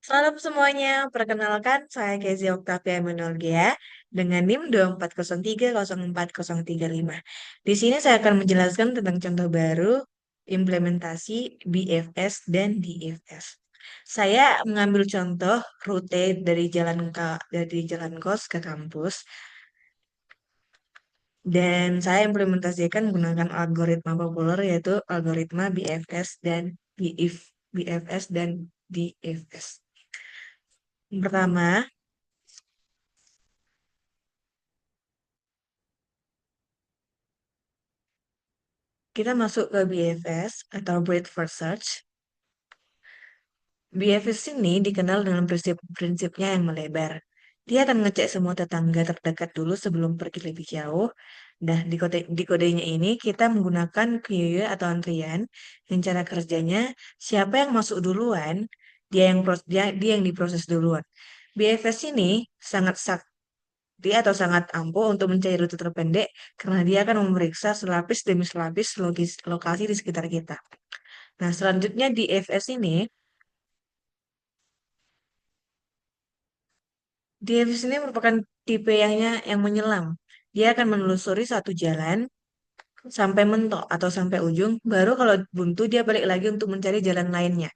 Salam semuanya, perkenalkan saya Kezia Oktavia Emanuelgia dengan NIM 240304035. Di sini saya akan menjelaskan tentang contoh baru implementasi BFS dan DFS. Saya mengambil contoh rute dari jalan kos ke kampus dan saya implementasikan menggunakan algoritma populer yaitu algoritma BFS dan DFS. Yang pertama, kita masuk ke BFS atau Breadth First Search. BFS ini dikenal dengan prinsip-prinsipnya yang melebar. Dia akan ngecek semua tetangga terdekat dulu sebelum pergi lebih jauh. Nah, di kodenya ini kita menggunakan queue atau antrian. Yang cara kerjanya, siapa yang masuk duluan, dia yang diproses duluan. BFS ini sangat sakti atau sangat ampuh untuk mencari rute terpendek karena dia akan memeriksa selapis demi selapis lokasi di sekitar kita. Nah, selanjutnya di FS ini, di FS ini merupakan tipe yang menyelam. Dia akan menelusuri satu jalan sampai mentok atau sampai ujung, baru kalau buntu dia balik lagi untuk mencari jalan lainnya.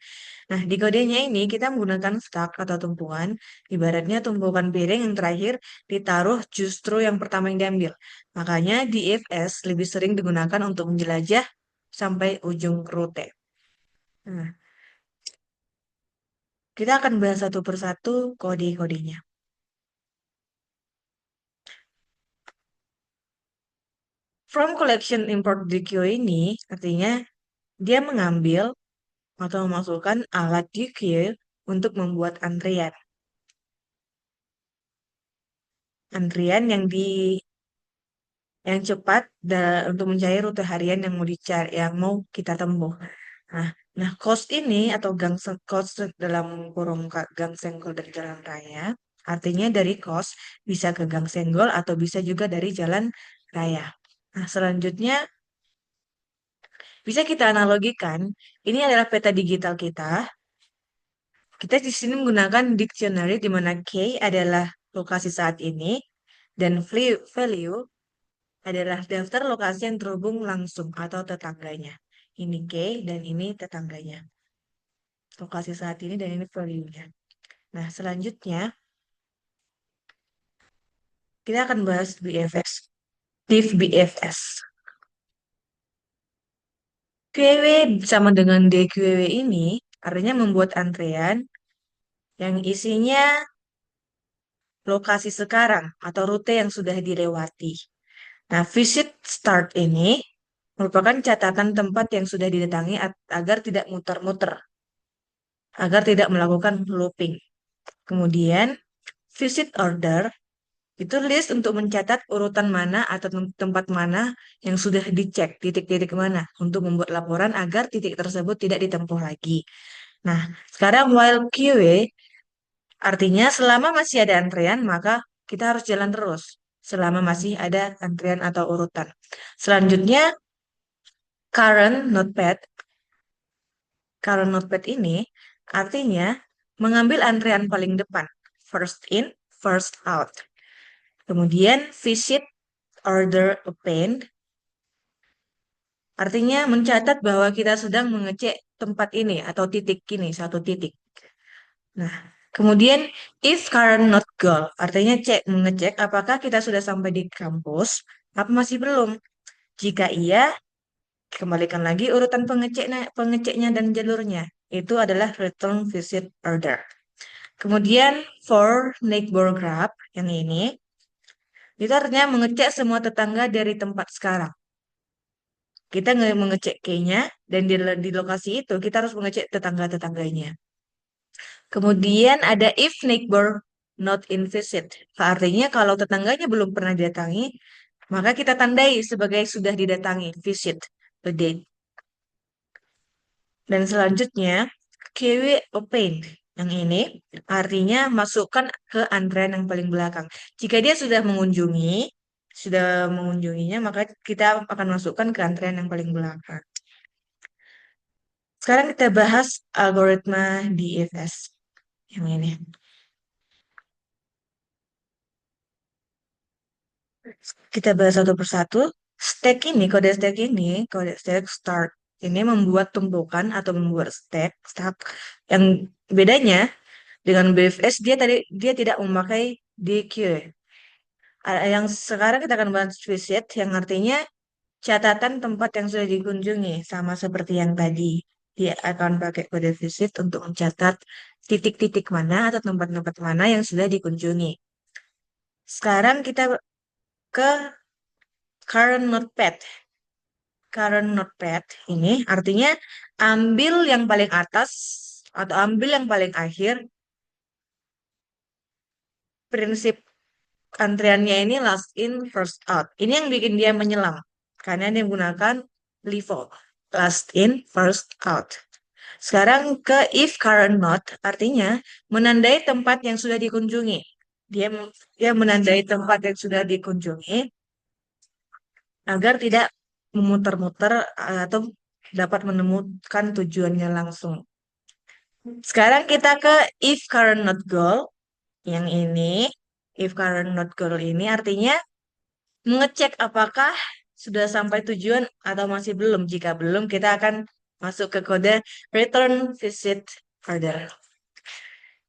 Nah, di kodenya ini kita menggunakan stack atau tumpuan, ibaratnya tumpukan piring yang terakhir ditaruh justru yang pertama yang diambil. Makanya di FS lebih sering digunakan untuk menjelajah sampai ujung rute. Nah, kita akan bahas satu persatu kode-kodenya. From collection import DQ ini artinya dia mengambil atau memasukkan alat DQ untuk membuat antrian. Antrian yang cepat untuk mencari rute harian yang mau dicari, yang mau kita tempuh. Nah, cost ini atau cost dalam kurung gang senggol dari jalan raya, artinya dari cost bisa ke gang senggol atau bisa juga dari jalan raya. Nah, selanjutnya bisa kita analogikan, ini adalah peta digital kita. Kita di sini menggunakan dictionary di mana K adalah lokasi saat ini dan value adalah daftar lokasi yang terhubung langsung atau tetangganya. Ini K dan ini tetangganya. Lokasi saat ini dan ini value-nya. Nah, selanjutnya kita akan bahas BFS. Div BFS. QW sama dengan DQW ini artinya membuat antrean yang isinya lokasi sekarang atau rute yang sudah dilewati. Nah, visit start ini merupakan catatan tempat yang sudah didatangi agar tidak muter-muter, agar tidak melakukan looping. Kemudian, visit order itu list untuk mencatat urutan mana atau tempat mana yang sudah dicek, titik-titik mana, untuk membuat laporan agar titik tersebut tidak ditempuh lagi. Nah, sekarang while QA, artinya selama masih ada antrean, maka kita harus jalan terus. Selama masih ada antrian atau urutan. Selanjutnya, current notepad. Current notepad ini artinya mengambil antrean paling depan. First in, first out. Kemudian, visit order append. Artinya mencatat bahwa kita sedang mengecek tempat ini atau titik ini, satu titik. Nah, kemudian if current not goal, artinya mengecek apakah kita sudah sampai di kampus, apa masih belum. Jika iya, kembalikan lagi urutan pengeceknya dan jalurnya. Itu adalah return visit order. Kemudian for neighbor graph yang ini, itu artinya mengecek semua tetangga dari tempat sekarang. Kita mengecek key-nya dan di lokasi itu kita harus mengecek tetangga-tetangganya. Kemudian ada if neighbor not in visit. Artinya kalau tetangganya belum pernah didatangi, maka kita tandai sebagai sudah didatangi, visit, the date. Dan selanjutnya, QW open. Yang ini artinya masukkan ke antrean yang paling belakang. Jika dia sudah mengunjunginya, maka kita akan masukkan ke antrean yang paling belakang. Sekarang kita bahas algoritma DFS. Yang ini. Kita bahas satu persatu. Kode stack start ini membuat tumpukan atau membuat stack yang bedanya dengan BFS dia tidak memakai DQ. Yang sekarang kita akan bahas visit yang artinya catatan tempat yang sudah dikunjungi sama seperti yang tadi. Dia akan pakai kode visit untuk mencatat titik-titik mana atau tempat-tempat mana yang sudah dikunjungi. Sekarang kita ke current notepad. Current notepad ini artinya ambil yang paling atas atau ambil yang paling akhir. Prinsip antriannya ini last in, first out. Ini yang bikin dia menyelam. Karena dia menggunakan LIFO. Last in, first out. Sekarang ke if current not, artinya menandai tempat yang sudah dikunjungi. Dia, dia menandai tempat yang sudah dikunjungi agar tidak memutar-mutar atau dapat menemukan tujuannya langsung. Sekarang kita ke if current not goal. Yang ini, if current not goal ini artinya mengecek apakah sudah sampai tujuan atau masih belum. Jika belum, kita akan masuk ke kode return visit order.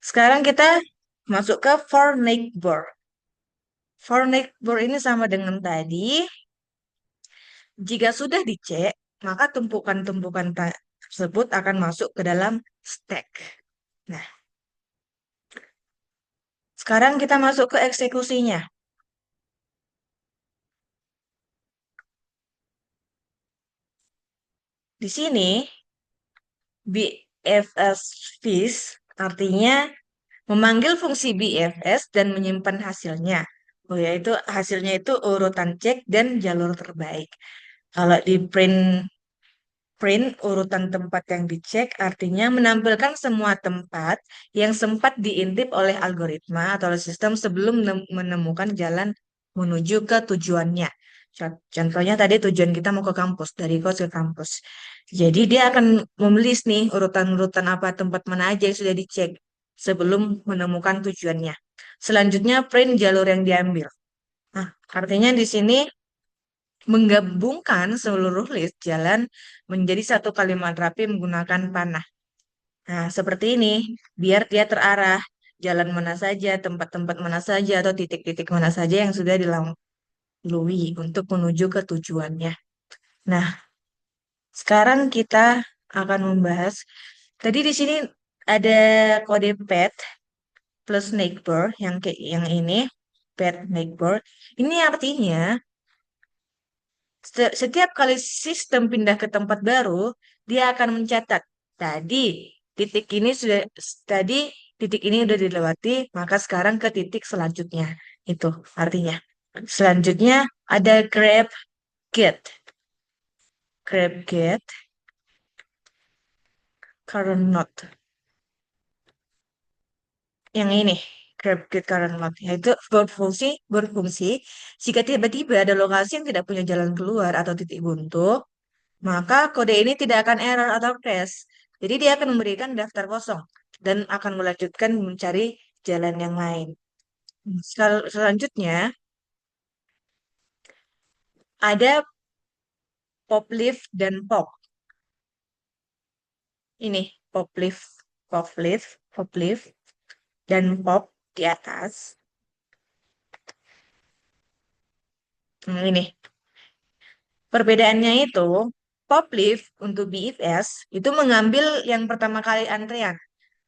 Sekarang kita masuk ke for neighbor. For neighbor ini sama dengan tadi. Jika sudah dicek, maka tumpukan-tumpukan tersebut akan masuk ke dalam stack. Nah, sekarang kita masuk ke eksekusinya. Di sini, BFS fish artinya memanggil fungsi BFS dan menyimpan hasilnya. Oh, yaitu hasilnya itu urutan cek dan jalur terbaik. Kalau di print urutan tempat yang dicek artinya menampilkan semua tempat yang sempat diintip oleh algoritma atau sistem sebelum menemukan jalan menuju ke tujuannya. Contohnya tadi tujuan kita mau ke kampus, dari kos ke kampus. Jadi dia akan menulis nih urutan-urutan apa tempat mana aja yang sudah dicek sebelum menemukan tujuannya. Selanjutnya print jalur yang diambil. Nah, artinya di sini menggabungkan seluruh list jalan menjadi satu kalimat rapi menggunakan panah. Nah, seperti ini, biar dia terarah jalan mana saja, tempat-tempat mana saja, atau titik-titik mana saja yang sudah dilalui untuk menuju ke tujuannya. Nah, sekarang kita akan membahas, tadi di sini ada kode pet plus neighbor yang kayak yang ini, pet neighbor. Ini artinya setiap kali sistem pindah ke tempat baru, dia akan mencatat tadi titik ini sudah tadi titik ini sudah dilewati, maka sekarang ke titik selanjutnya. Itu artinya. Selanjutnya ada grab get. Grab get current node. Yang ini grab get current node yaitu berfungsi jika tiba-tiba ada lokasi yang tidak punya jalan keluar atau titik buntu, maka kode ini tidak akan error atau crash. Jadi dia akan memberikan daftar kosong dan akan melanjutkan mencari jalan yang lain. Selanjutnya ada pop lift dan pop. Ini pop lift, pop lift dan pop di atas. Ini perbedaannya itu pop lift untuk BFS itu mengambil yang pertama kali antrean.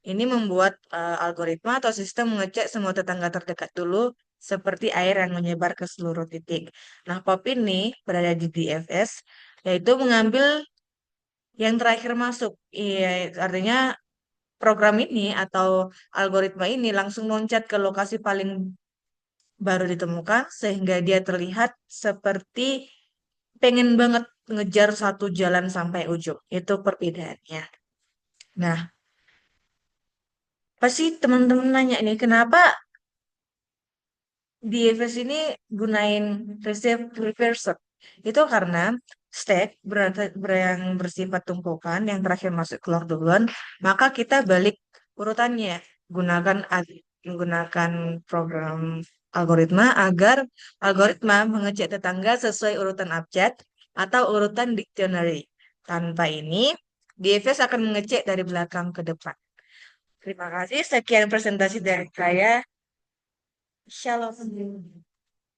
Ini membuat algoritma atau sistem mengecek semua tetangga terdekat dulu, seperti air yang menyebar ke seluruh titik. Nah, pop ini berada di DFS, yaitu mengambil yang terakhir masuk. Iya, artinya program ini atau algoritma ini langsung loncat ke lokasi paling baru ditemukan, sehingga dia terlihat seperti pengen banget ngejar satu jalan sampai ujung. Itu perbedaannya. Nah, pasti teman-teman nanya nih, kenapa di EVS ini gunain receive reverse itu karena stack yang bersifat tumpukan yang terakhir masuk keluar duluan, maka kita balik urutannya. gunakan menggunakan program algoritma agar algoritma mengecek tetangga sesuai urutan abjad atau urutan dictionary. Tanpa ini, DFS akan mengecek dari belakang ke depan. Terima kasih. Sekian presentasi dari saya. Shalom.